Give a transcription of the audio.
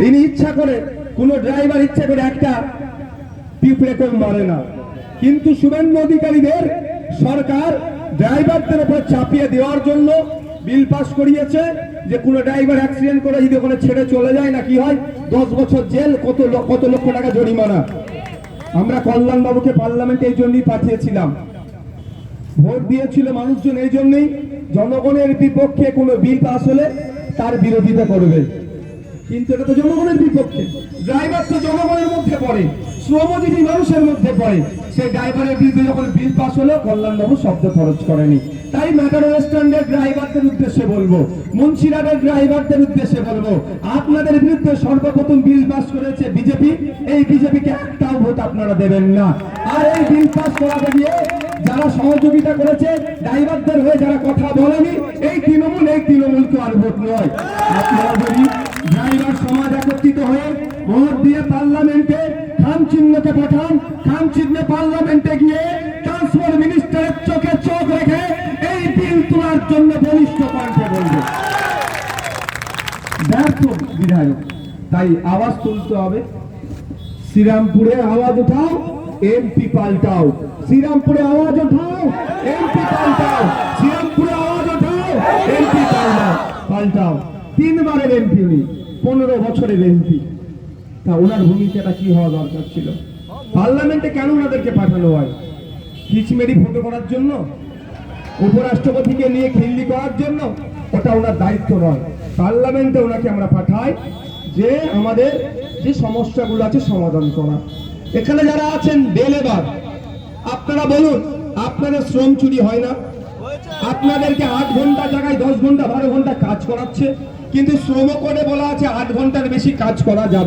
ইনি ইচ্ছা করে, কোন ড্রাইভার ইচ্ছা করে একটা পিঁপড়ে কম মারে না, কিন্তু শুভেন্দু অধিকারীদের সরকার ড্রাইভারদের উপর চাপিয়ে দেওয়ার জন্য বিল পাস করিয়েছে যে কোন ড্রাইভার অ্যাক্সিডেন্ট করে যদি ওখানে ছেড়ে চলে যায় না কি হয়, 10 বছর জেল, কত লক্ষ টাকা জরিমানা। আমরা কল্যাণ বাবুকে পার্লামেন্টে এই জন্যই পাঠিয়েছিলাম, ভোট দিয়েছিল মানুষজন এই জন্যই, জনগণের বিপক্ষে কোনো বিল পাস হলে তার বিরোধিতা করবে, কিন্তু এটা তো জনগণের বিপক্ষে। ড্রাইভার তো জনগণের মধ্যে পড়ে, শ্রমজীবী মানুষের মধ্যে পড়ে, সেই ড্রাইভারের বিরুদ্ধে যখন বিল পাস হলো কল্যাণবাবু শব্দ খরচ করেনি। তাই মেট্রো স্ট্যান্ডের ড্রাইভারদের উদ্দেশ্যে বলবো, মুন্সিরাটের ড্রাইভারদের উদ্দেশ্যে বলবো, আপনাদের বিরুদ্ধে সর্বপ্রথম বিল পাস করেছে বিজেপি, এই বিজেপিকে একটাও ভোট আপনারা দেবেন না। আর এই বিল পাস করাতে গিয়ে যারা সহযোগিতা করেছে, ড্রাইভারদের হয়ে যারা কথা বলেনি, এই তৃণমূলকে আর ভোট নয়। আপনারা যদি ড্রাইভার সমাজ একত্রিত হয়ে ভোট দিয়ে পার্লামেন্টে খাম চিহ্নকে পাঠান, খাম চিহ্নে পার্লামেন্টে গিয়ে ট্রান্সপোর্ট মিনিস্টারের চোখে চোখ রেখে এই বিল তোলার জন্য বলিষ্ঠ কণ্ঠে বলবে। ব্যর্থ বিধায়ক, তাই আওয়াজ তুলতে হবে। শ্রীরামপুরে আওয়াজ উঠাও, এমপি পাল্টাও। শ্রীরামপুরে আওয়াজ উঠাও, এমপি পাল্টাও। শ্রীরামপুরে আওয়াজ উঠাও, এমপি পাল্টাও। 3 বারের এমপি উনি, 15 বছরের এমপি। তা ওনার ভূমিকাটা কি হওয়া দরকার ছিল? পার্লামেন্টে কেন ওনাদেরকে পাঠানো হয়? কিচমেরি ফটো করার জন্য, উপরাষ্ট্রপতিকে নিয়ে খিল্লি করার জন্য? ওটা ওনার দায়িত্ব নয়। পার্লামেন্টে ওনাকে আমরা পাঠাই যে আমাদের যে সমস্যাগুলো আছে সমাধান করা। এখানে যারা আছেন ডেলেবার, আপনারা বলুন, আপনাদের শ্রম চুরি হয় না? আপনাদেরকে 8 ঘন্টা জায়গায় 10 ঘন্টা 12 ঘন্টা কাজ করাচ্ছে, কিন্তু শ্রম কোডে বলা আছে 8 ঘন্টার বেশি কাজ করা যাবে।